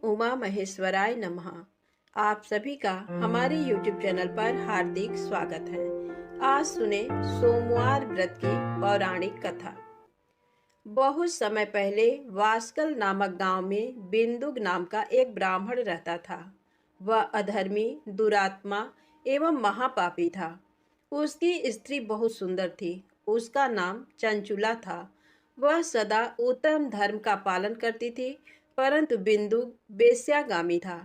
उमा महेश्वराय नमः। आप सभी का हमारे YouTube चैनल पर हार्दिक स्वागत है। आज सुने सोमवार व्रत की पौराणिक कथा। बहुत समय पहले वास्कल नामक गांव में बिंदुक नाम का एक ब्राह्मण रहता था। वह अधर्मी, दुरात्मा एवं महापापी था। उसकी स्त्री बहुत सुंदर थी। उसका नाम चंचुला था। वह सदा उत्तम धर्म का पालन करती थी, परंतु बिंदुक वेश्यागामी था।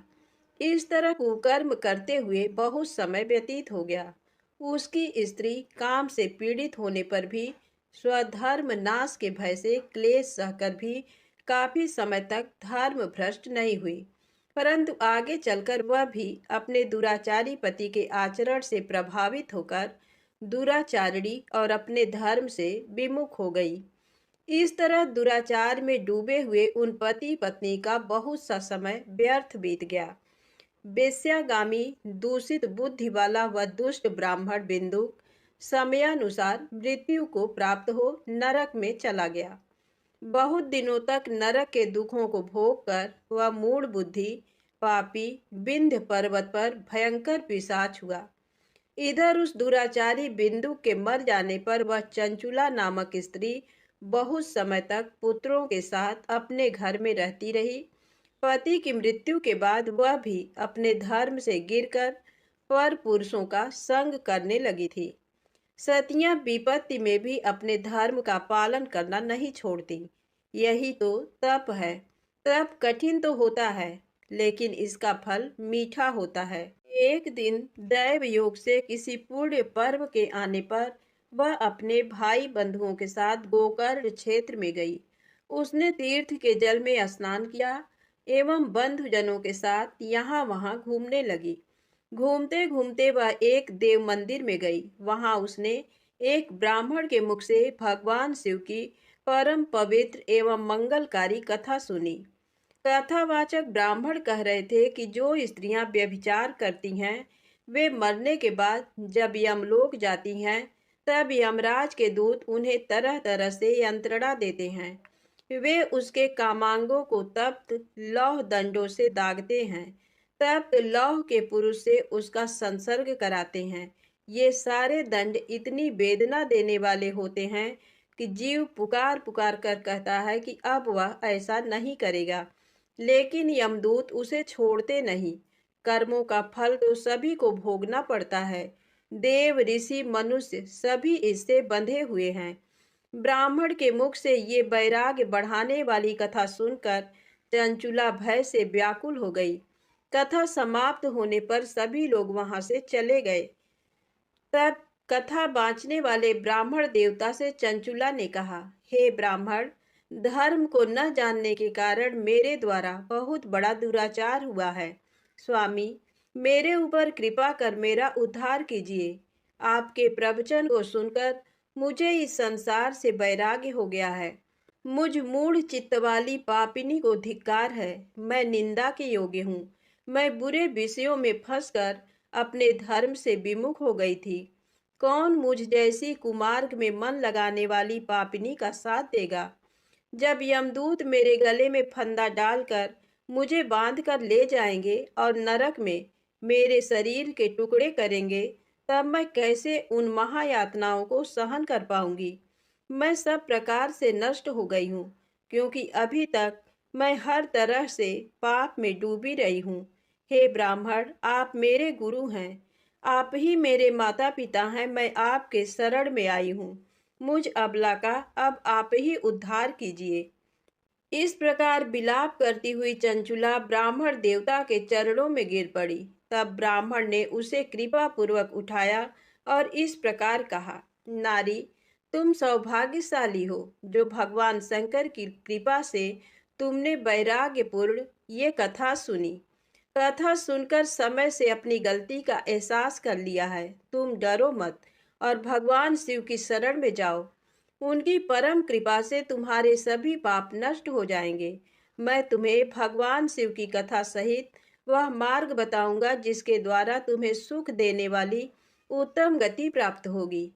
इस तरह कुकर्म करते हुए बहुत समय व्यतीत हो गया। उसकी स्त्री काम से पीड़ित होने पर भी स्वधर्म नाश के भय से क्लेश सहकर भी काफी समय तक धर्म भ्रष्ट नहीं हुई, परंतु आगे चलकर वह भी अपने दुराचारी पति के आचरण से प्रभावित होकर दुराचारिणी और अपने धर्म से विमुख हो गई। इस तरह दुराचार में डूबे हुए उन पति पत्नी का बहुत सा समय व्यर्थ बीत गया। वेश्यागामी, दूषित बुद्धि वाला व दुष्ट ब्राह्मण बिंदुक समयानुसार मृत्यु को प्राप्त हो नरक में चला गया। बहुत दिनों तक नरक के दुखों को भोग कर वह मूढ़ बुद्धि पापी विंध्य पर्वत पर भयंकर पिशाच हुआ। इधर उस दुराचारी बिंदु के मर जाने पर वह चंचुला नामक स्त्री बहुत समय तक पुत्रों के साथ अपने घर में रहती रही। पति की मृत्यु के बाद वह भी अपने धर्म से गिरकर पर पुरुषों का संग करने लगी थी। सतियां विपत्ति में भी अपने धर्म का पालन करना नहीं छोड़ती। यही तो तप है। तप कठिन तो होता है, लेकिन इसका फल मीठा होता है। एक दिन दैव योग से किसी पुण्य पर्व के आने पर वह अपने भाई बंधुओं के साथ गोकर्ण क्षेत्र में गई। उसने तीर्थ के जल में स्नान किया एवं बंधुजनों के साथ यहाँ वहाँ घूमने लगी। घूमते घूमते वह एक देव मंदिर में गई। वहां उसने एक ब्राह्मण के मुख से भगवान शिव की परम पवित्र एवं मंगलकारी कथा सुनी। कथावाचक ब्राह्मण कह रहे थे कि जो स्त्रियां व्यभिचार करती हैं वे मरने के बाद जब यमलोक जाती हैं तब यमराज के दूत उन्हें तरह तरह से यंत्रणा देते हैं। वे उसके कामांगों को तप्त लौह दंडों से दागते हैं। तप्त लौह के पुरुष से उसका संसर्ग कराते हैं। ये सारे दंड इतनी वेदना देने वाले होते हैं कि जीव पुकार पुकार कर कहता है कि अब वह ऐसा नहीं करेगा, लेकिन यमदूत उसे छोड़ते नहीं। कर्मों का फल तो सभी को भोगना पड़ता है। देव, ऋषि, मनुष्य सभी इससे बंधे हुए हैं। ब्राह्मण के मुख से ये वैराग्य बढ़ाने वाली कथा सुनकर चंचुला भय से व्याकुल हो गई। कथा समाप्त होने पर सभी लोग वहां से चले गए। तब कथा बांचने वाले ब्राह्मण देवता से चंचुला ने कहा, हे ब्राह्मण, धर्म को न जानने के कारण मेरे द्वारा बहुत बड़ा दुराचार हुआ है। स्वामी, मेरे ऊपर कृपा कर मेरा उद्धार कीजिए। आपके प्रवचन को सुनकर मुझे इस संसार से वैराग्य हो गया है। मुझ मूढ़ चित्त वाली पापिनी को धिक्कार है। मैं निंदा के योग्य हूँ। मैं बुरे विषयों में फंसकर अपने धर्म से विमुख हो गई थी। कौन मुझ जैसी कुमार्ग में मन लगाने वाली पापिनी का साथ देगा? जब यमदूत मेरे गले में फंदा डालकर मुझे बांध कर ले जाएंगे और नरक में मेरे शरीर के टुकड़े करेंगे, तब मैं कैसे उन महायातनाओं को सहन कर पाऊंगी? मैं सब प्रकार से नष्ट हो गई हूँ, क्योंकि अभी तक मैं हर तरह से पाप में डूबी रही हूँ। हे ब्राह्मण, आप मेरे गुरु हैं। आप ही मेरे माता पिता हैं। मैं आपके शरण में आई हूँ। मुझ अबला का अब आप ही उद्धार कीजिए। इस प्रकार विलाप करती हुई चंचुला ब्राह्मण देवता के चरणों में गिर पड़ी। तब ब्राह्मण ने उसे कृपा पूर्वक उठाया और इस प्रकार कहा, नारी, तुम सौभाग्यशाली हो जो भगवान शंकर की कृपा से तुमने वैराग्यपूर्ण ये कथा सुनी। कथा सुनकर समय से अपनी गलती का एहसास कर लिया है। तुम डरो मत और भगवान शिव की शरण में जाओ। उनकी परम कृपा से तुम्हारे सभी पाप नष्ट हो जाएंगे। मैं तुम्हें भगवान शिव की कथा सहित वह मार्ग बताऊंगा जिसके द्वारा तुम्हें सुख देने वाली उत्तम गति प्राप्त होगी।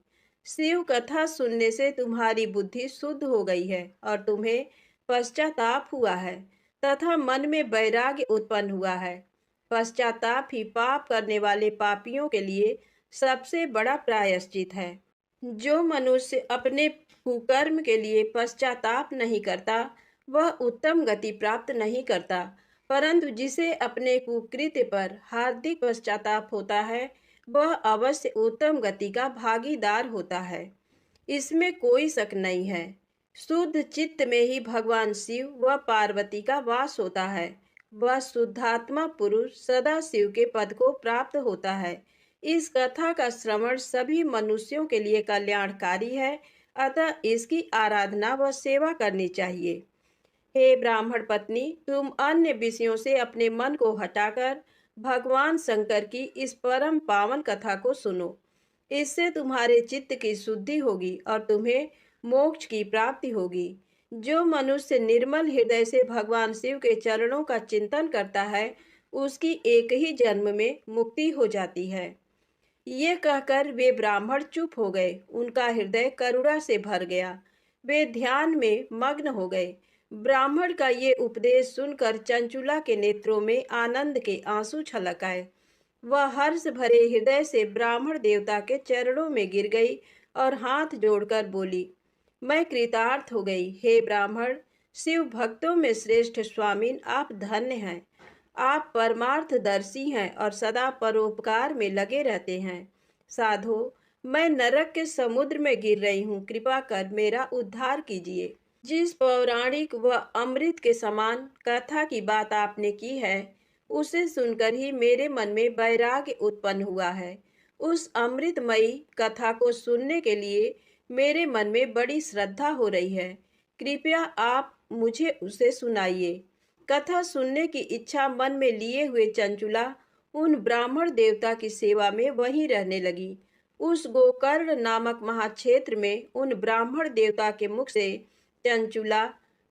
शिव कथा सुनने से तुम्हारी बुद्धि शुद्ध हो गई है और तुम्हें पश्चाताप हुआ है, तथा मन में वैराग्य उत्पन्न हुआ है। पश्चाताप ही पाप करने वाले पापियों के लिए सबसे बड़ा प्रायश्चित है। जो मनुष्य अपने कुकर्म के लिए पश्चाताप नहीं करता वह उत्तम गति प्राप्त नहीं करता, परंतु जिसे अपने कुकृत्य पर हार्दिक पश्चाताप होता है वह अवश्य उत्तम गति का भागीदार होता है। इसमें कोई शक नहीं है। शुद्ध चित्त में ही भगवान शिव व पार्वती का वास होता है। वह शुद्धात्मा पुरुष सदा शिव के पद को प्राप्त होता है। इस कथा का श्रवण सभी मनुष्यों के लिए कल्याणकारी है, अतः इसकी आराधना व सेवा करनी चाहिए। हे ब्राह्मण पत्नी, तुम अन्य विषयों से अपने मन को हटाकर भगवान शंकर की इस परम पावन कथा को सुनो। इससे तुम्हारे चित्त की शुद्धि होगी और तुम्हें मोक्ष की प्राप्ति होगी। जो मनुष्य निर्मल हृदय से भगवान शिव के चरणों का चिंतन करता है उसकी एक ही जन्म में मुक्ति हो जाती है। ये कहकर वे ब्राह्मण चुप हो गए। उनका हृदय करुणा से भर गया। वे ध्यान में मग्न हो गए। ब्राह्मण का ये उपदेश सुनकर चंचुला के नेत्रों में आनंद के आंसू छलक आए। वह हर्ष भरे हृदय से ब्राह्मण देवता के चरणों में गिर गई और हाथ जोड़कर बोली, मैं कृतार्थ हो गई। हे ब्राह्मण, शिव भक्तों में श्रेष्ठ स्वामीन, आप धन्य हैं। आप परमार्थदर्शी हैं और सदा परोपकार में लगे रहते हैं। साधो, मैं नरक के समुद्र में गिर रही हूँ, कृपा कर मेरा उद्धार कीजिए। जिस पौराणिक व अमृत के समान कथा की बात आपने की है उसे सुनकर ही मेरे मन में वैराग्य उत्पन्न हुआ है। उस अमृतमयी कथा को सुनने के लिए मेरे मन में बड़ी श्रद्धा हो रही है। कृपया आप मुझे उसे सुनाइए। कथा सुनने की इच्छा मन में लिए हुए चंचुला उन ब्राह्मण देवता की सेवा में वहीं रहने लगी। उस गोकर्ण नामक महाक्षेत्र में उन ब्राह्मण देवता के मुख से चंचुला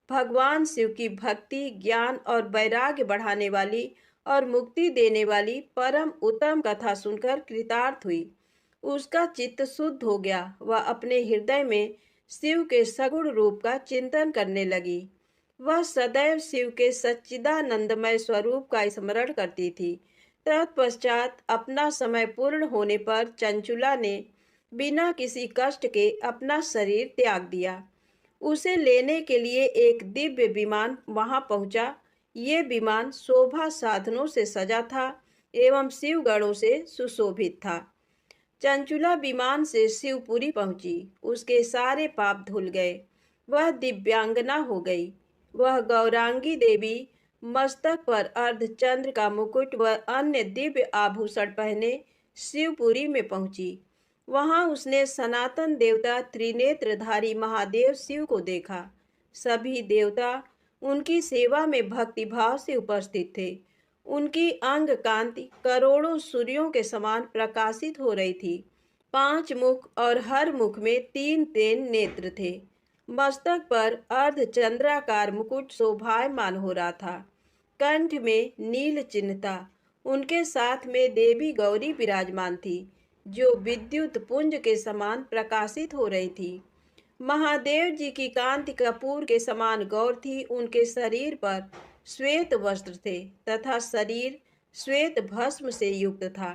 भगवान शिव की भक्ति, ज्ञान और वैराग्य बढ़ाने वाली और मुक्ति देने वाली परम उत्तम कथा सुनकर कृतार्थ हुई। उसका चित्त शुद्ध हो गया। वह अपने हृदय में शिव के सगुण रूप का चिंतन करने लगी। वह सदैव शिव के सच्चिदानंदमय स्वरूप का स्मरण करती थी। तत्पश्चात अपना समय पूर्ण होने पर चंचुला ने बिना किसी कष्ट के अपना शरीर त्याग दिया। उसे लेने के लिए एक दिव्य विमान वहां पहुंचा। ये विमान शोभा साधनों से सजा था एवं शिवगणों से सुशोभित था। चंचुला विमान से शिवपुरी पहुंची। उसके सारे पाप धुल गए। वह दिव्यांगना हो गई। वह गौरांगी देवी मस्तक पर अर्धचंद्र का मुकुट व अन्य दिव्य आभूषण पहने शिवपुरी में पहुंची। वहां उसने सनातन देवता त्रिनेत्रधारी महादेव शिव को देखा। सभी देवता उनकी सेवा में भक्तिभाव से उपस्थित थे। उनकी अंग कांति करोड़ों सूर्यों के समान प्रकाशित हो रही थी। 5 मुख और हर मुख में 3 नेत्र थे। मस्तक पर अर्धचंद्राकार मुकुट शोभायमान हो रहा था। कंठ में नील चिन्ह था। उनके साथ में देवी गौरी विराजमान थी जो विद्युत पुंज के समान प्रकाशित हो रही थी। महादेव जी की कांति कपूर के समान गौर थी। उनके शरीर पर श्वेत वस्त्र थे तथा शरीर श्वेत भस्म से युक्त था।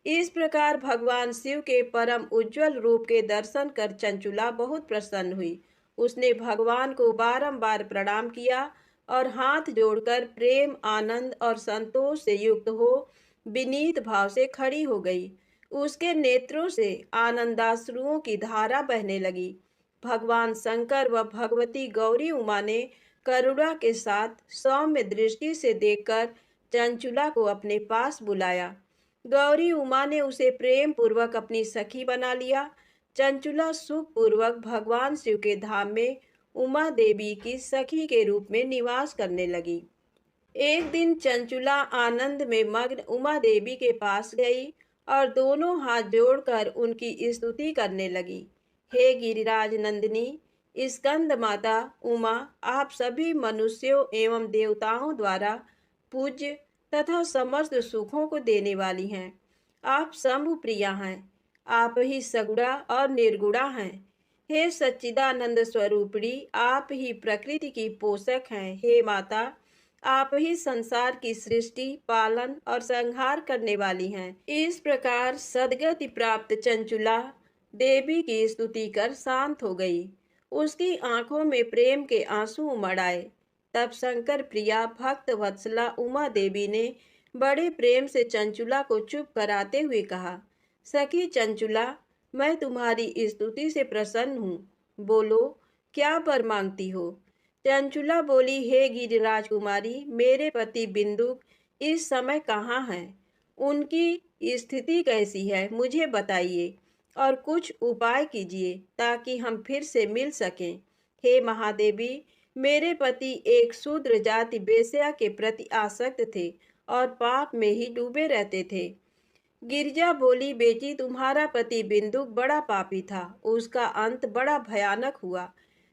इस प्रकार भगवान शिव के परम उज्जवल रूप के दर्शन कर चंचुला बहुत प्रसन्न हुई। उसने भगवान को बारंबार प्रणाम किया और हाथ जोड़कर प्रेम, आनंद और संतोष से युक्त हो विनीत भाव से खड़ी हो गई। उसके नेत्रों से आनंदाश्रुओं की धारा बहने लगी। भगवान शंकर व भगवती गौरी उमा ने करुणा के साथ सौम्य दृष्टि से देखकर चंचुला को अपने पास बुलाया। गौरी उमा ने उसे प्रेम पूर्वक अपनी सखी बना लिया। चंचुला सुख पूर्वक भगवान शिव के धाम में उमा देवी की सखी के रूप में निवास करने लगी। एक दिन चंचुला आनंद में मग्न उमा देवी के पास गई और दोनों हाथ जोड़कर उनकी स्तुति करने लगी। हे गिरिराज नंदिनी, स्कंद माता उमा, आप सभी मनुष्यों एवं देवताओं द्वारा पूज्य तथा समस्त सुखों को देने वाली हैं। आप शंभु प्रिया हैं। आप ही सगुणा और निर्गुणा हैं। हे सच्चिदानंद स्वरूपिणी, आप ही प्रकृति की पोषक हैं। हे माता, आप ही संसार की सृष्टि, पालन और संहार करने वाली हैं। इस प्रकार सद्गति प्राप्त चंचुला देवी की स्तुति कर शांत हो गई। उसकी आंखों में प्रेम के आंसू उमड़ आए। तब शंकर प्रिया भक्त वत्सला उमा देवी ने बड़े प्रेम से चंचुला को चुप कराते हुए कहा, सखी चंचुला, मैं तुम्हारी स्तुति से प्रसन्न हूँ। बोलो, क्या वर मांगती हो? चंचुला बोली, हे गिरिराज कुमारी, मेरे पति बिंदुक इस समय कहाँ हैं? उनकी स्थिति कैसी है, मुझे बताइए और कुछ उपाय कीजिए ताकि हम फिर से मिल सकें। हे महादेवी, मेरे पति एक शूद्र जाति वेश्या के प्रति आसक्त थे और पाप में ही डूबे रहते थे। गिरिजा बोली, बेटी, तुम्हारा पति बिंदुक बड़ा पापी था, उसका अंत बड़ा भयानक हुआ।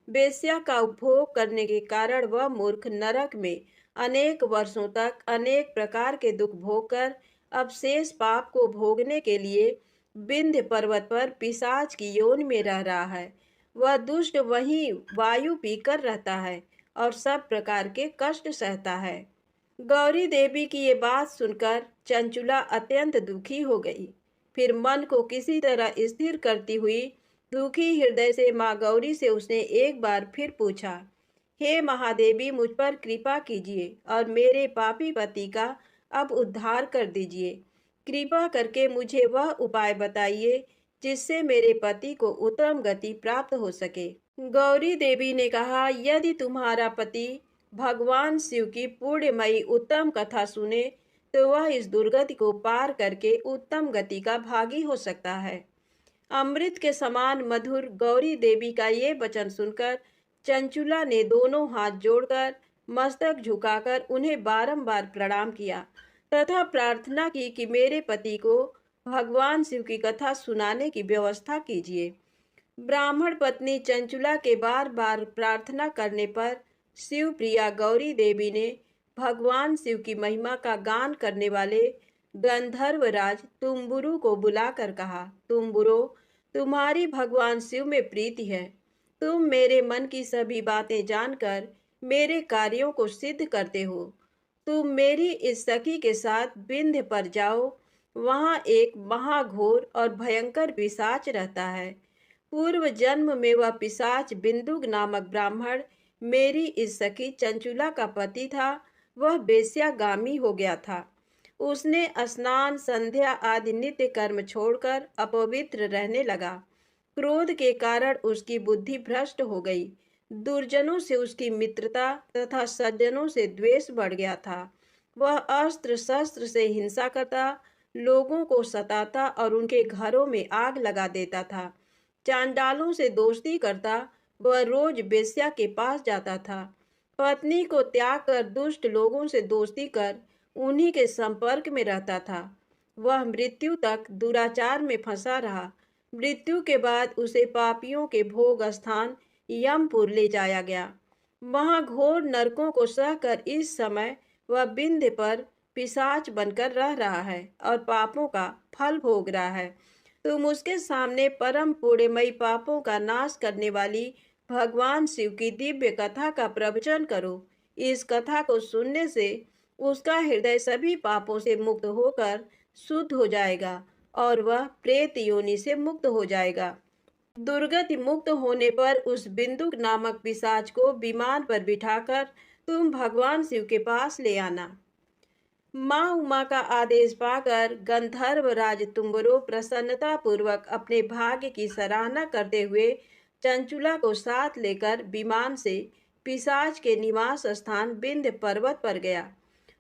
वेश्या का उपभोग करने के कारण वह मूर्ख नरक में अनेक वर्षों तक अनेक प्रकार के दुख भोगकर अब शेष पाप को भोगने के लिए विंध्य पर्वत पर पिशाच की योनि में रह रहा है। वह दुष्ट वहीं वायु पीकर रहता है और सब प्रकार के कष्ट सहता है। गौरी देवी की ये बात सुनकर चंचुला अत्यंत दुखी हो गई। फिर मन को किसी तरह स्थिर करती हुई दुखी हृदय से माँ गौरी से उसने एक बार फिर पूछा, हे महादेवी, मुझ पर कृपा कीजिए और मेरे पापी पति का अब उद्धार कर दीजिए। कृपा करके मुझे वह उपाय बताइए जिससे मेरे पति को उत्तम गति प्राप्त हो सके। गौरी देवी ने कहा, यदि तुम्हारा पति भगवान शिव की पुण्यमयी उत्तम कथा सुने तो वह इस दुर्गति को पार करके उत्तम गति का भागी हो सकता है। अमृत के समान मधुर गौरी देवी का ये वचन सुनकर चंचुला ने दोनों हाथ जोड़कर मस्तक झुकाकर उन्हें बारंबार प्रणाम किया तथा प्रार्थना की कि मेरे पति को भगवान शिव की कथा सुनाने की व्यवस्था कीजिए। ब्राह्मण पत्नी चंचुला के बार बार प्रार्थना करने पर शिव प्रिया गौरी देवी ने भगवान शिव की महिमा का गान करने वाले गंधर्वराज तुम्बुरु को बुलाकर कहा, तुम्बुरो, तुम्हारी भगवान शिव में प्रीति है। तुम मेरे मन की सभी बातें जानकर मेरे कार्यों को सिद्ध करते हो। तुम मेरी इस सखी के साथ विंध्य पर जाओ, वहाँ एक महाघोर और भयंकर पिशाच रहता है। पूर्व जन्म में वह पिशाच बिंदुक नामक ब्राह्मण मेरी इस सखी चंचुला का पति था। वह वेश्यागामी हो गया था। उसने स्नान, संध्या आदि नित्य कर्म छोड़कर अपवित्र रहने लगा। क्रोध के कारण उसकी बुद्धि भ्रष्ट हो गई। दुर्जनों से उसकी मित्रता तथा सज्जनों से द्वेष बढ़ गया था। वह अस्त्र शस्त्र से हिंसा करता, लोगों को सताता और उनके घरों में आग लगा देता था। चांडालों से दोस्ती करता, वह रोज वेश्या के पास जाता था। पत्नी को त्याग कर दुष्ट लोगों से दोस्ती कर उन्हीं के संपर्क में रहता था। वह मृत्यु तक दुराचार में फंसा रहा। मृत्यु के बाद उसे पापियों के भोग स्थान यमपुर ले जाया गया। वहां घोर नरकों को सहकर इस समय वह विंध्य पर पिशाच बनकर रह रहा है और पापों का फल भोग रहा है। तुम उसके सामने परम पुण्यमयी पापों का नाश करने वाली भगवान शिव की दिव्य कथा का प्रवचन करो। इस कथा को सुनने से उसका हृदय सभी पापों से मुक्त होकर शुद्ध हो जाएगा और वह प्रेत योनि से मुक्त हो जाएगा। दुर्गति मुक्त होने पर उस बिंदुक नामक पिशाच को विमान पर बिठाकर तुम भगवान शिव के पास ले आना। माँ उमा का आदेश पाकर गंधर्वराज तुम्बरो प्रसन्नता पूर्वक अपने भाग्य की सराहना करते हुए चंचुला को साथ लेकर विमान से पिशाच के निवास स्थान विंध्य पर्वत पर गया।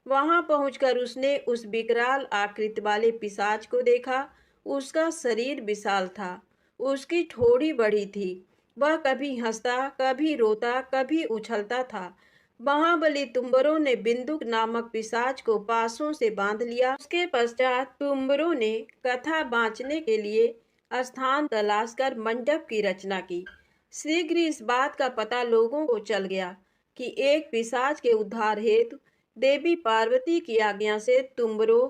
वहां पहुंचकर उसने उस विकराल आकृति वाले पिशाच को देखा। उसका शरीर विशाल था, उसकी ठोड़ी बड़ी थी। वह कभी हंसता, कभी रोता, कभी उछलता था। महाबली तुम्बरों ने बिंदुक नामक पिशाच को पासों से बांध लिया। उसके पश्चात तुम्बरों ने कथा बाँचने के लिए स्थान तलाश कर मंडप की रचना की। शीघ्र इस बात का पता लोगों को चल गया कि एक पिशाच के उद्धार हेतु देवी पार्वती की आज्ञा से तुम्बरो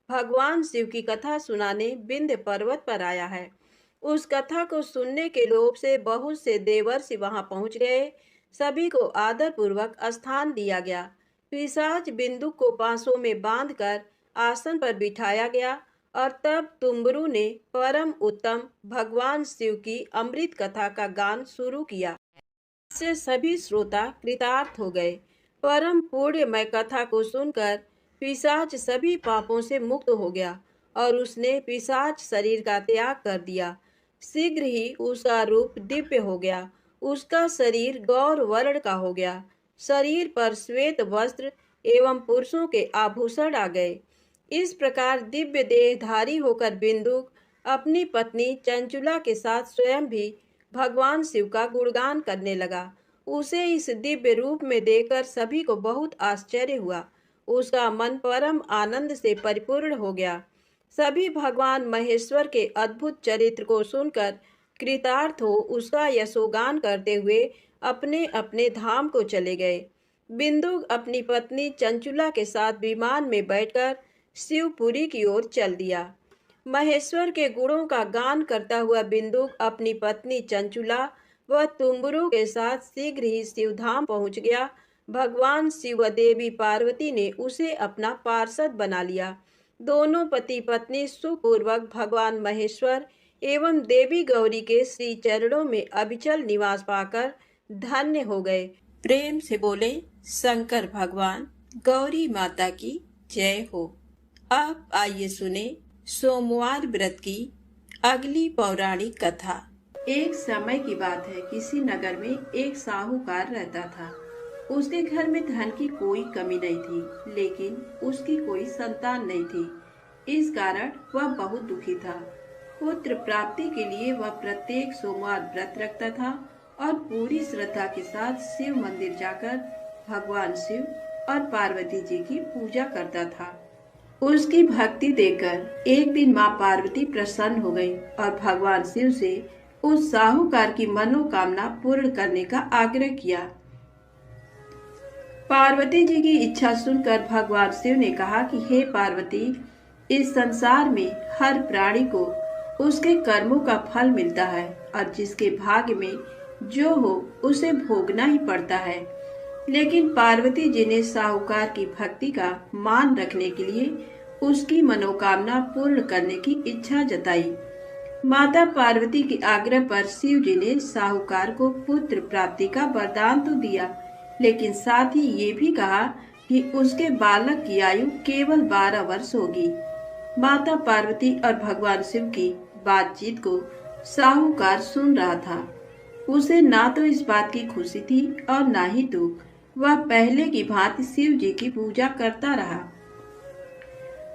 भगवान शिव की कथा सुनाने विंध्य पर्वत पर आया है। उस कथा को सुनने के लोभ से बहुत से देवर्षि वहां पहुंच गए। सभी को आदर पूर्वक स्थान दिया गया। पिशाच बिंदुक को बांसों में बांधकर आसन पर बिठाया गया और तब तुम्बरू ने परम उत्तम भगवान शिव की अमृत कथा का गान शुरू किया। इससे सभी श्रोता कृतार्थ हो गए। परम पुण्यमय कथा को सुनकर पिशाच सभी पापों से मुक्त हो गया और उसने पिशाच शरीर का त्याग कर दिया। शीघ्र ही उसका रूप दिव्य हो गया। उसका शरीर गौर वर्ण का हो गया। शरीर पर श्वेत वस्त्र एवं पुरुषों के आभूषण आ गए। इस प्रकार दिव्य देहधारी होकर बिंदुक अपनी पत्नी चंचुला के साथ स्वयं भी भगवान शिव का गुणगान करने लगा। उसे इस दिव्य रूप में देखकर सभी को बहुत आश्चर्य हुआ। उसका मन परम आनंद से परिपूर्ण हो गया। सभी भगवान महेश्वर के अद्भुत चरित्र को सुनकर कृतार्थ हो उसका यशोगान करते हुए अपने अपने धाम को चले गए। बिंदुक अपनी पत्नी चंचुला के साथ विमान में बैठकर शिवपुरी की ओर चल दिया। महेश्वर के गुणों का गान करता हुआ बिंदुक अपनी पत्नी चंचुला व तुम्बरू के साथ शीघ्र ही शिवधाम पहुंच गया। भगवान शिव व देवी पार्वती ने उसे अपना पार्षद बना लिया। दोनों पति पत्नी सुपूर्वक भगवान महेश्वर एवं देवी गौरी के श्री चरणों में अविचल निवास पाकर धन्य हो गए। प्रेम से बोले शंकर भगवान गौरी माता की जय हो। अब आइए सुने सोमवार व्रत की अगली पौराणिक कथा। एक समय की बात है, किसी नगर में एक साहूकार रहता था। उसके घर में धन की कोई कमी नहीं थी, लेकिन उसकी कोई संतान नहीं थी। इस कारण वह बहुत दुखी था। पुत्र प्राप्ति के लिए वह प्रत्येक सोमवार व्रत रखता था और पूरी श्रद्धा के साथ शिव मंदिर जाकर भगवान शिव और पार्वती जी की पूजा करता था। उसकी भक्ति देखकर एक दिन माँ पार्वती प्रसन्न हो गई और भगवान शिव से उस साहूकार की मनोकामना पूर्ण करने का आग्रह किया। पार्वती जी की इच्छा सुनकर भगवान शिव ने कहा कि हे पार्वती, इस संसार में हर प्राणी को उसके कर्मों का फल मिलता है और जिसके भाग्य में जो हो उसे भोगना ही पड़ता है। लेकिन पार्वती जी ने साहूकार की भक्ति का मान रखने के लिए उसकी मनोकामना पूर्ण करने की इच्छा जताई। माता पार्वती के आग्रह पर शिव जी ने साहूकार को पुत्र प्राप्ति का वरदान तो दिया, लेकिन साथ ही ये भी कहा कि उसके बालक की आयु केवल 12 वर्ष होगी। माता पार्वती और भगवान शिव की बातचीत को साहूकार सुन रहा था। उसे ना तो इस बात की खुशी थी और ना ही दुख। वह पहले की भांति शिव जी की पूजा करता रहा।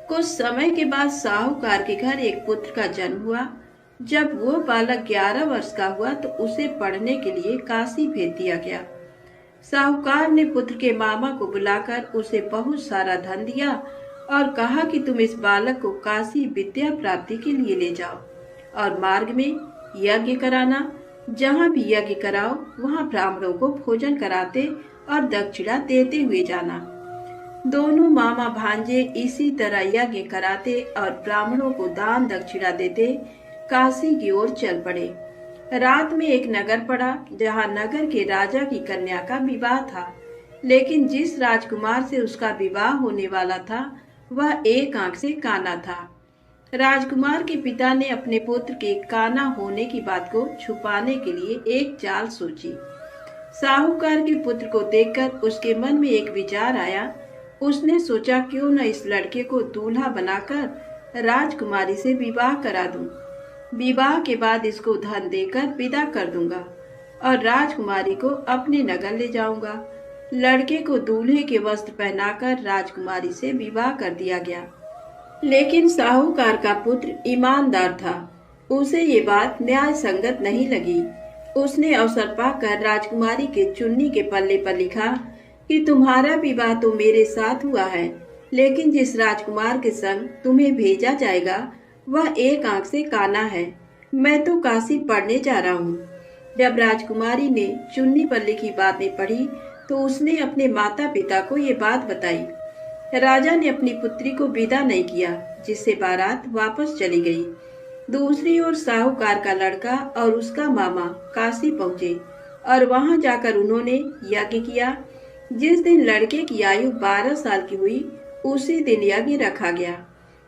कुछ समय के बाद साहूकार के घर एक पुत्र का जन्म हुआ। जब वो बालक 11 वर्ष का हुआ तो उसे पढ़ने के लिए काशी भेज दिया गया। साहूकार ने पुत्र के मामा को बुलाकर उसे बहुत सारा धन दिया और कहा कि तुम इस बालक को काशी विद्या प्राप्ति के लिए ले जाओ और मार्ग में यज्ञ कराना। जहाँ भी यज्ञ कराओ वहाँ ब्राह्मणों को भोजन कराते और दक्षिणा देते हुए जाना। दोनों मामा भांजे इसी तरह यज्ञ कराते और ब्राह्मणों को दान दक्षिणा देते काशी की ओर चल पड़े। रात में एक नगर पड़ा जहाँ नगर के राजा की कन्या का विवाह था, लेकिन जिस राजकुमार से उसका विवाह होने वाला था वह एक आंख से काना था। राजकुमार के पिता ने अपने पुत्र के काना होने की बात को छुपाने के लिए एक चाल सोची। साहूकार के पुत्र को देखकर उसके मन में एक विचार आया। उसने सोचा क्यों न इस लड़के को दूल्हा बनाकर राजकुमारी से विवाह करा दूं। विवाह के बाद इसको धन देकर विदा कर दूंगा और राजकुमारी को अपने नगर ले जाऊंगा। लड़के को दूल्हे के वस्त्र पहनाकर राजकुमारी से विवाह कर दिया गया। लेकिन साहूकार का पुत्र ईमानदार था। उसे ये बात न्याय संगत नहीं लगी। उसने अवसर पाकर राजकुमारी के चुन्नी के पल्ले पर लिखा कि तुम्हारा विवाह तो मेरे साथ हुआ है, लेकिन जिस राजकुमार के संग तुम्हें भेजा जाएगा वह एक आंख से काना है। मैं तो काशी पढ़ने जा रहा हूँ। जब राजकुमारी ने चुन्नी पर लिखी बातें पढ़ी तो उसने अपने माता पिता को ये बात बताई। राजा ने अपनी पुत्री को विदा नहीं किया, जिससे बारात वापस चली गई। दूसरी ओर साहूकार का लड़का और उसका मामा काशी पहुँचे और वहां जाकर उन्होंने यज्ञ किया। जिस दिन लड़के की आयु 12 साल की हुई उसी दिन यज्ञ रखा गया।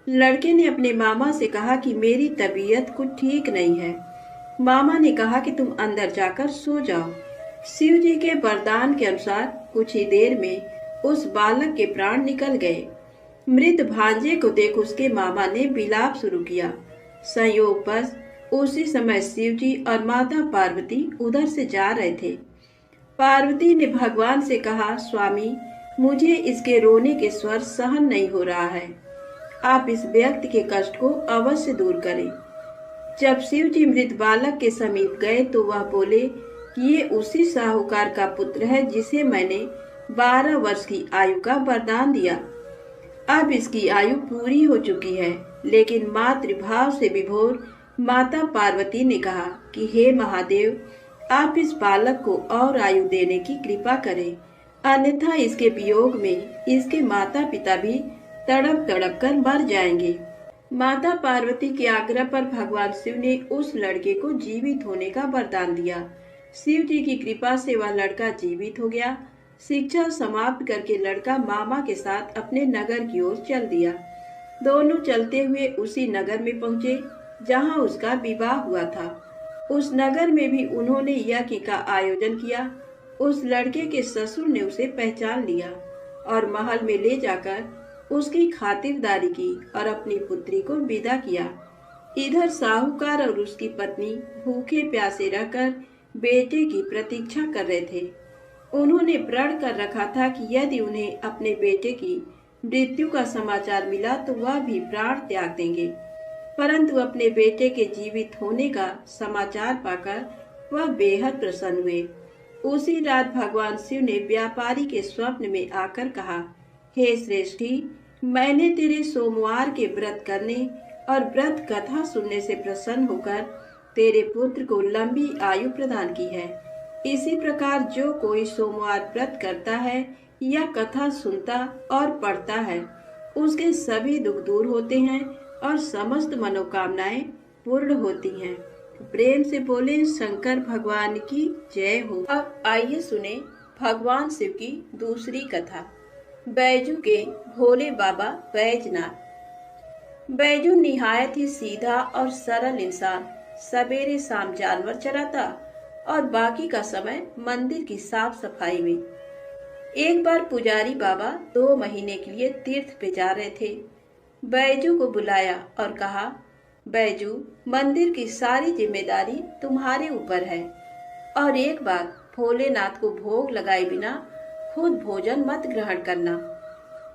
लड़के ने अपने मामा से कहा कि मेरी तबीयत कुछ ठीक नहीं है। मामा ने कहा कि तुम अंदर जाकर सो जाओ। शिव जी के वरदान के अनुसार कुछ ही देर में उस बालक के प्राण निकल गए। मृत भांजे को देख उसके मामा ने विलाप शुरू किया। संयोगवश उसी समय शिव जी और माता पार्वती उधर से जा रहे थे। पार्वती ने भगवान से कहा, स्वामी, मुझे इसके रोने के स्वर सहन नहीं हो रहा है। आप इस व्यक्ति के कष्ट को अवश्य दूर करें। जब शिव जी मृत बालक के समीप गए तो वह बोले कि ये उसी साहूकार का पुत्र है जिसे मैंने 12 वर्ष की आयु का वरदान दिया। अब इसकी आयु पूरी हो चुकी है। लेकिन मातृभाव से विभोर माता पार्वती ने कहा कि हे महादेव, आप इस बालक को और आयु देने की कृपा करें, अन्यथा इसके वियोग में इसके माता पिता भी तड़प तड़प कर मर जाएंगे। माता पार्वती के आग्रह पर भगवान शिव ने उस लड़के को जीवित होने का वरदान दिया। शिव जी की कृपा से वह लड़का जीवित हो गया। शिक्षा समाप्त करके लड़का मामा के साथ अपने नगर की ओर चल दिया। दोनों चलते हुए उसी नगर में पहुंचे जहां उसका विवाह हुआ था। उस नगर में भी उन्होंने यज्ञ का आयोजन किया। उस लड़के के ससुर ने उसे पहचान लिया और महल में ले जाकर उसकी खातिरदारी की और अपनी पुत्री को विदा किया। इधर साहूकार और उसकी पत्नी भूखे प्यासे रहकर बेटे की प्रतीक्षा कर रहे थे। उन्होंने प्रण कर रखा था कि यदि उन्हें अपने बेटे की मृत्यु का समाचार मिला तो वह भी प्राण त्याग देंगे। परंतु अपने बेटे के जीवित होने का समाचार पाकर वह बेहद प्रसन्न हुए। उसी रात भगवान शिव ने व्यापारी के स्वप्न में आकर कहा, हे श्रेष्ठी, मैंने तेरे सोमवार के व्रत करने और व्रत कथा सुनने से प्रसन्न होकर तेरे पुत्र को लंबी आयु प्रदान की है। इसी प्रकार जो कोई सोमवार व्रत करता है या कथा सुनता और पढ़ता है, उसके सभी दुख दूर होते हैं और समस्त मनोकामनाएं पूर्ण होती हैं। प्रेम से बोले शंकर भगवान की जय हो। अब आइए सुने भगवान शिव की दूसरी कथा, बैजू के भोले बाबा बैजनाथ। बैजू निहायत ही सीधा और सरल इंसान सवेरे शाम जानवर चराता और बाकी का समय मंदिर की साफ सफाई में। एक बार पुजारी बाबा 2 महीने के लिए तीर्थ पे जा रहे थे। बैजू को बुलाया और कहा, बैजू, मंदिर की सारी जिम्मेदारी तुम्हारे ऊपर है और एक बार भोलेनाथ को भोग लगाए बिना खुद भोजन मत ग्रहण करना।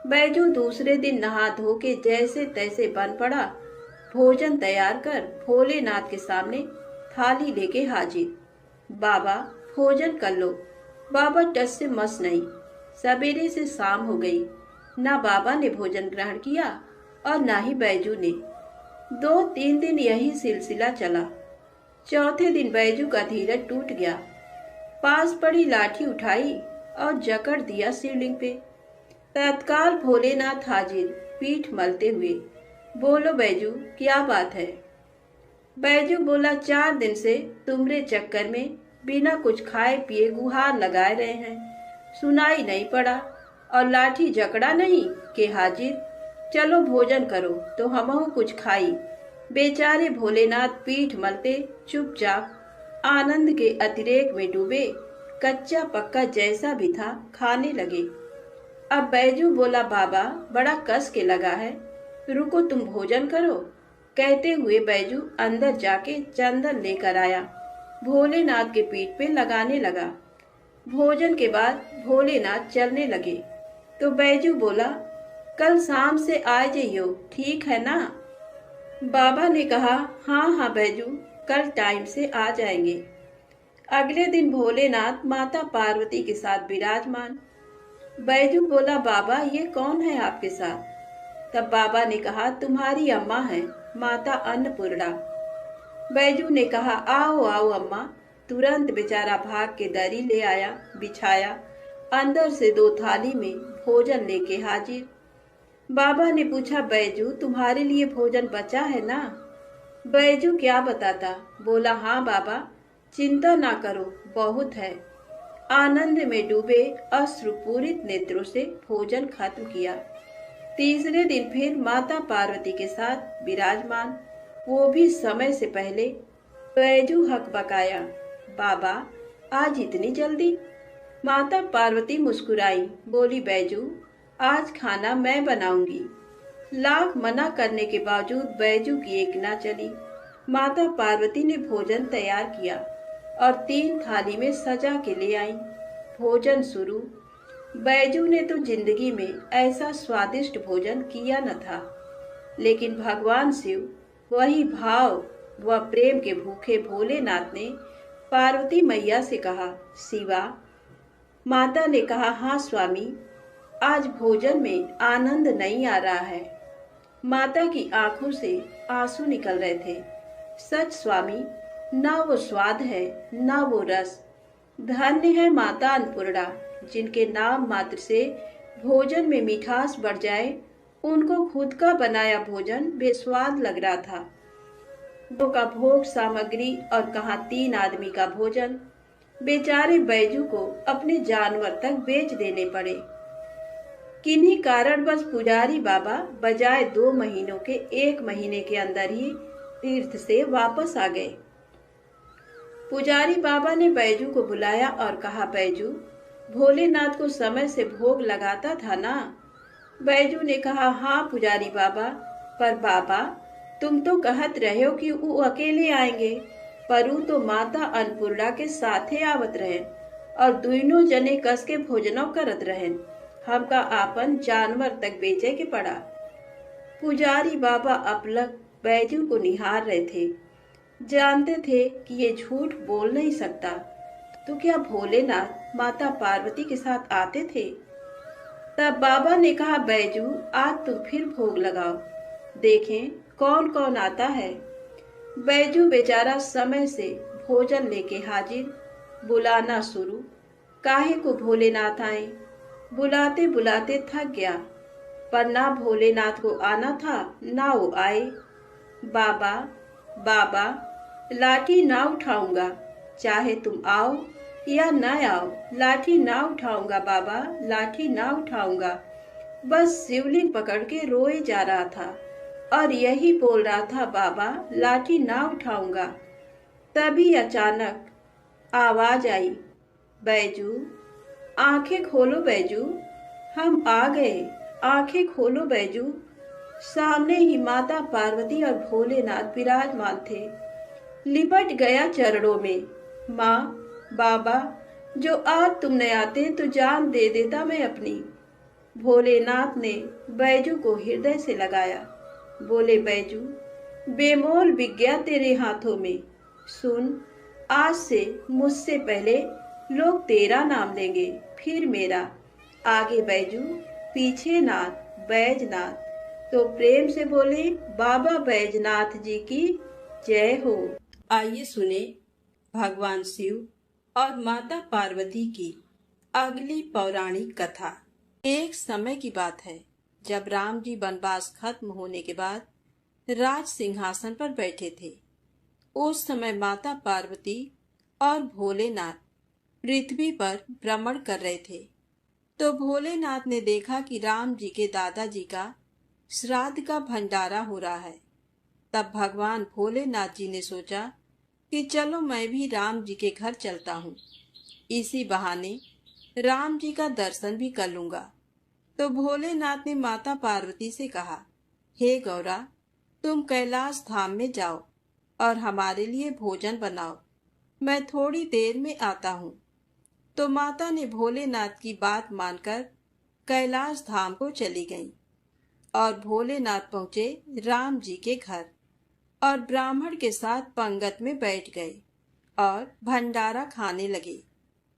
बैजू दूसरे दिन नहा धो के जैसे तैसे बन पड़ा। भोजन तैयार कर भोलेनाथ के सामने थाली लेके हाजिर। बाबा, भोजन कर लो। बाबा टस से मस नहीं। सवेरे से शाम हो गई, ना बाबा ने भोजन ग्रहण किया और ना ही बैजू ने। 2-3 दिन यही सिलसिला चला। चौथे दिन बैजू का धीरज टूट गया। पास पड़ी लाठी उठाई और जकड़ दिया शिवलिंग पे। तत्काल भोलेनाथ हाजिर, पीठ मलते हुए। बोलो बैजू, क्या बात है? बैजू बोला, 4 दिन से तुम्हारे चक्कर में बिना कुछ खाए पिए गुहार लगाए रहे हैं, सुनाई नहीं पड़ा और लाठी जकड़ा नहीं के हाजिर। चलो भोजन करो तो हमहु कुछ खाई। बेचारे भोलेनाथ पीठ मलते चुपचाप आनंद के अतिरेक में डूबे, कच्चा पक्का जैसा भी था खाने लगे। अब बैजू बोला, बाबा, बड़ा कस के लगा है, रुको तुम भोजन करो। कहते हुए बैजू अंदर जाके चंदन लेकर आया, भोलेनाथ के पीठ पे लगाने लगा। भोजन के बाद भोलेनाथ चलने लगे तो बैजू बोला, कल शाम से आ जाइयो, ठीक है ना? बाबा ने कहा, हाँ हाँ बैजू, कल टाइम से आ जाएंगे। अगले दिन भोलेनाथ माता पार्वती के साथ विराजमान। बैजू बोला, बाबा, ये कौन है आपके साथ? तब बाबा ने कहा, तुम्हारी अम्मा है, माता अन्नपूर्णा। बैजू ने कहा, आओ आओ अम्मा। तुरंत बेचारा भाग के दरी ले आया, बिछाया, अंदर से 2 थाली में भोजन लेके हाजिर। बाबा ने पूछा, बैजू, तुम्हारे लिए भोजन बचा है ना? बैजू क्या बताता, बोला, हाँ बाबा, चिंता ना करो, बहुत है। आनंद में डूबे अश्रुपूरित नेत्रों से भोजन खत्म किया। तीसरे दिन फिर माता पार्वती के साथ विराजमान, वो भी समय से पहले। बैजू हकबकाया, बाबा आज इतनी जल्दी? माता पार्वती मुस्कुराई, बोली बैजू आज खाना मैं बनाऊंगी। लाख मना करने के बावजूद बैजू की एक ना चली। माता पार्वती ने भोजन तैयार किया और 3 थाली में सजा के ले आई। भोजन शुरू। बैजू ने तो जिंदगी में ऐसा स्वादिष्ट भोजन किया न था, लेकिन भगवान शिव वही भाव व प्रेम के भूखे भोलेनाथ ने पार्वती मैया से कहा, शिवा। माता ने कहा, हाँ स्वामी, आज भोजन में आनंद नहीं आ रहा है। माता की आंखों से आंसू निकल रहे थे। सच स्वामी, ना वो स्वाद है ना वो रस। धन्य है माता अन्नपूर्णा, जिनके नाम मात्र से भोजन में मिठास बढ़ जाए। उनको खुद का बनाया भोजन बेस्वाद लग रहा था। दो का भोग सामग्री और कहाँ 3 आदमी का भोजन। बेचारे बैजू को अपने जानवर तक बेच देने पड़े। किन्हीं कारणवश पुजारी बाबा बजाय 2 महीनों के 1 महीने के अंदर ही तीर्थ से वापस आ गए। पुजारी बाबा ने बैजू को बुलाया और कहा, बैजू, भोलेनाथ को समय से भोग लगाता था ना? बैजू ने कहा, हाँ पुजारी बाबा, पर बाबा तुम तो कहत रहे हो कि वो अकेले आएंगे, पर वो तो माता अन्नपूर्णा के साथे आवत रहें और दोनों जने कस के भोजनों करत रहें। हमका आपन जानवर तक बेचे के पड़ा। पुजारी बाबा अपलक बैजू को निहार रहे थे। जानते थे कि ये झूठ बोल नहीं सकता। तो क्या भोलेनाथ माता पार्वती के साथ आते थे? तब बाबा ने कहा, बैजू आज तुम फिर भोग लगाओ, देखें कौन कौन आता है। बैजू बेचारा समय से भोजन लेके हाजिर। बुलाना शुरू। काहे को भोलेनाथ आए? बुलाते बुलाते थक गया, पर ना भोलेनाथ को आना था ना वो आए। बाबा बाबा, लाठी ना उठाऊंगा, चाहे तुम आओ या न आओ, लाठी ना उठाऊंगा बाबा, लाठी ना उठाऊंगा। बस शिवलिंग पकड़ के रोए जा रहा था और यही बोल रहा था, बाबा लाठी ना उठाऊंगा। तभी अचानक आवाज आई, बैजू आंखें खोलो बैजू, हम आ गए, आंखें खोलो बैजू। सामने ही माता पार्वती और भोलेनाथ विराजमान थे। लिपट गया चरणों में। माँ, बाबा, जो आज तुम न आते तो जान दे देता मैं अपनी। भोलेनाथ ने बैजू को हृदय से लगाया। बोले, बैजू बेमोल विज्ञा तेरे हाथों में। सुन, आज से मुझसे पहले लोग तेरा नाम लेंगे, फिर मेरा। आगे बैजू, पीछे नाथ, बैजनाथ। तो प्रेम से बोले, बाबा बैजनाथ जी की जय हो। आइए सुने भगवान शिव और माता पार्वती की अगली पौराणिक कथा। एक समय की बात है, जब राम जी वनवास खत्म होने के बाद राज सिंहासन पर बैठे थे। उस समय माता पार्वती और भोलेनाथ पृथ्वी पर भ्रमण कर रहे थे। तो भोलेनाथ ने देखा कि राम जी के दादाजी का श्राद्ध का भंडारा हो रहा है। तब भगवान भोलेनाथ जी ने सोचा कि चलो मैं भी राम जी के घर चलता हूँ, इसी बहाने राम जी का दर्शन भी कर लूंगा। तो भोलेनाथ ने माता पार्वती से कहा, हे गौरा, तुम कैलाश धाम में जाओ और हमारे लिए भोजन बनाओ, मैं थोड़ी देर में आता हूँ। तो माता ने भोलेनाथ की बात मानकर कैलाश धाम को चली गईं और भोलेनाथ पहुंचे राम जी के घर और ब्राह्मण के साथ पंगत में बैठ गए और भंडारा खाने लगे।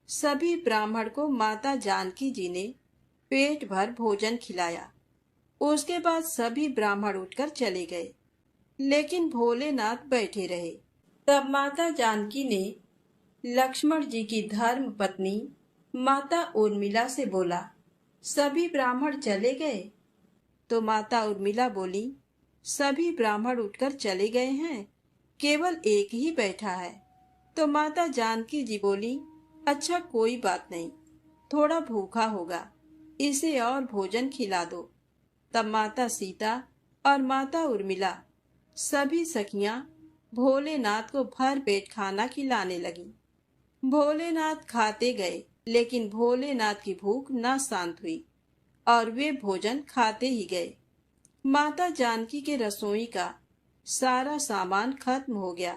सभी ब्राह्मण को माता जानकी जी ने पेट भर भोजन खिलाया। उसके बाद सभी ब्राह्मण उठकर चले गए, लेकिन भोलेनाथ बैठे रहे। तब माता जानकी ने लक्ष्मण जी की धर्म पत्नी माता उर्मिला से बोला, सभी ब्राह्मण चले गए? तो माता उर्मिला बोली, सभी ब्राह्मण उठकर चले गए हैं, केवल एक ही बैठा है। तो माता जानकी जी बोली, अच्छा कोई बात नहीं, थोड़ा भूखा होगा, इसे और भोजन खिला दो। तब माता सीता और माता उर्मिला सभी सखियां भोलेनाथ को भर पेट खाना खिलाने लगी। भोलेनाथ खाते गए, लेकिन भोलेनाथ की भूख न शांत हुई और वे भोजन खाते ही गए। माता जानकी के रसोई का सारा सामान खत्म हो गया,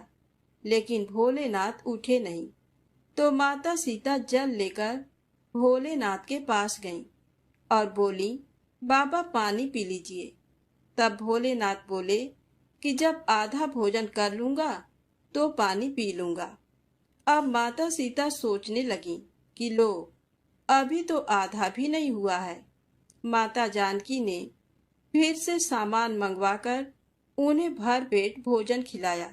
लेकिन भोलेनाथ उठे नहीं। तो माता सीता जल लेकर भोलेनाथ के पास गईं और बोली, बाबा पानी पी लीजिए। तब भोलेनाथ बोले कि जब आधा भोजन कर लूंगा तो पानी पी लूंगा। अब माता सीता सोचने लगी कि लो, अभी तो आधा भी नहीं हुआ है। माता जानकी ने फिर से सामान मंगवाकर उन्हें भर पेट भोजन खिलाया,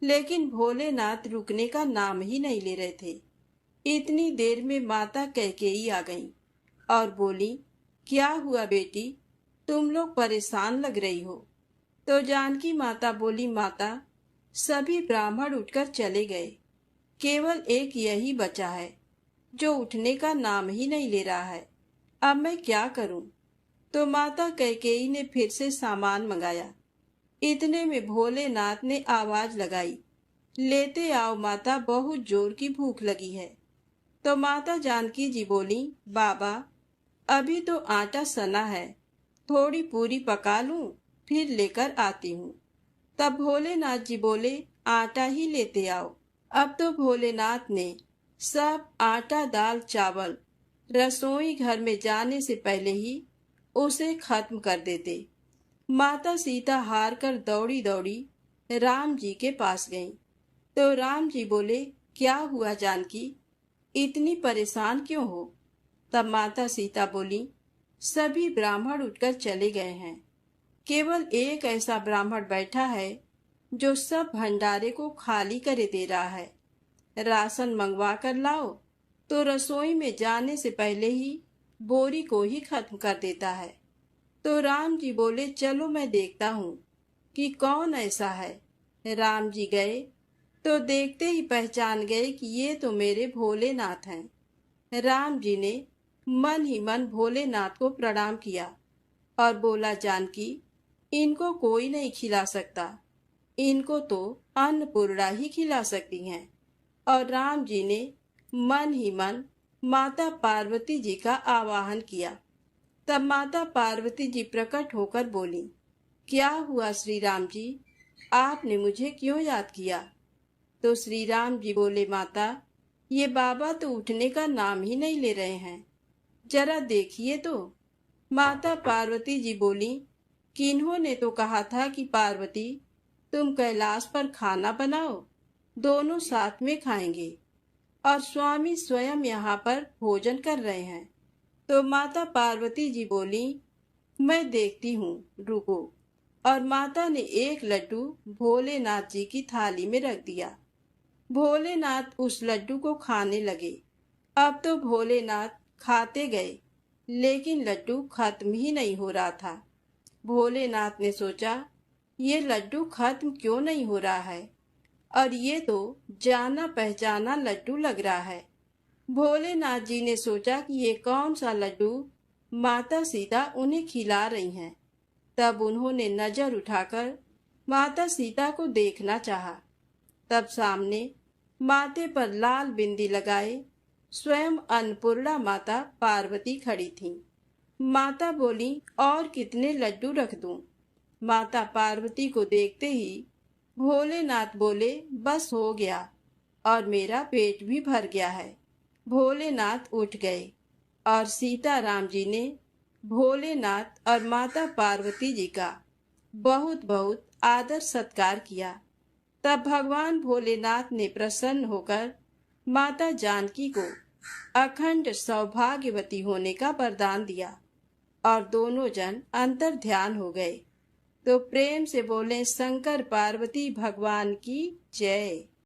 लेकिन भोलेनाथ रुकने का नाम ही नहीं ले रहे थे। इतनी देर में माता कैकेयी आ गईं और बोली, क्या हुआ बेटी, तुम लोग परेशान लग रही हो। तो जानकी माता बोली, माता सभी ब्राह्मण उठकर चले गए, केवल एक यही बचा है जो उठने का नाम ही नहीं ले रहा है। अब मैं क्या करूं। तो माता कैकेयी ने फिर से सामान मंगाया। इतने में भोलेनाथ ने आवाज लगाई, लेते आओ माता, बहुत जोर की भूख लगी है। तो माता जानकी जी बोली, बाबा अभी तो आटा सना है, थोड़ी पूरी पका लूं, फिर लेकर आती हूँ। तब भोलेनाथ जी बोले, आटा ही लेते आओ। अब तो भोलेनाथ ने सब आटा दाल चावल रसोई घर में जाने से पहले ही उसे खत्म कर देते। माता सीता हार कर दौड़ी दौड़ी राम जी के पास गईं। तो राम जी बोले, क्या हुआ जानकी, इतनी परेशान क्यों हो। तब माता सीता बोली, सभी ब्राह्मण उठकर चले गए हैं, केवल एक ऐसा ब्राह्मण बैठा है जो सब भंडारे को खाली करे दे रहा है। राशन मंगवा कर लाओ तो रसोई में जाने से पहले ही बोरी को ही खत्म कर देता है। तो राम जी बोले, चलो मैं देखता हूँ कि कौन ऐसा है। राम जी गए तो देखते ही पहचान गए कि ये तो मेरे भोलेनाथ हैं। राम जी ने मन ही मन भोलेनाथ को प्रणाम किया और बोला, जानकी इनको कोई नहीं खिला सकता, इनको तो अन्नपूर्णा ही खिला सकती हैं। और राम जी ने मन ही मन माता पार्वती जी का आवाहन किया। तब माता पार्वती जी प्रकट होकर बोली, क्या हुआ श्री राम जी, आपने मुझे क्यों याद किया। तो श्री राम जी बोले, माता ये बाबा तो उठने का नाम ही नहीं ले रहे हैं, जरा देखिए तो। माता पार्वती जी बोली, किन्होंने तो कहा था कि पार्वती तुम कैलाश पर खाना बनाओ, दोनों साथ में खाएंगे, और स्वामी स्वयं यहाँ पर भोजन कर रहे हैं। तो माता पार्वती जी बोली, मैं देखती हूँ, रुको। और माता ने एक लड्डू भोलेनाथ जी की थाली में रख दिया। भोलेनाथ उस लड्डू को खाने लगे। अब तो भोलेनाथ खाते गए, लेकिन लड्डू खत्म ही नहीं हो रहा था। भोलेनाथ ने सोचा, ये लड्डू खत्म क्यों नहीं हो रहा है, और ये तो जाना पहचाना लड्डू लग रहा है। भोलेनाथ जी ने सोचा कि ये कौन सा लड्डू माता सीता उन्हें खिला रही हैं। तब उन्होंने नजर उठाकर माता सीता को देखना चाहा। तब सामने माथे पर लाल बिंदी लगाए स्वयं अन्नपूर्णा माता पार्वती खड़ी थीं। माता बोली, और कितने लड्डू रख दूं। माता पार्वती को देखते ही भोलेनाथ बोले, बस हो गया, और मेरा पेट भी भर गया है। भोलेनाथ उठ गए और सीता राम जी ने भोलेनाथ और माता पार्वती जी का बहुत बहुत आदर सत्कार किया। तब भगवान भोलेनाथ ने प्रसन्न होकर माता जानकी को अखंड सौभाग्यवती होने का वरदान दिया और दोनों जन अंतर ध्यान हो गए। तो प्रेम से बोले, शंकर पार्वती भगवान की जय।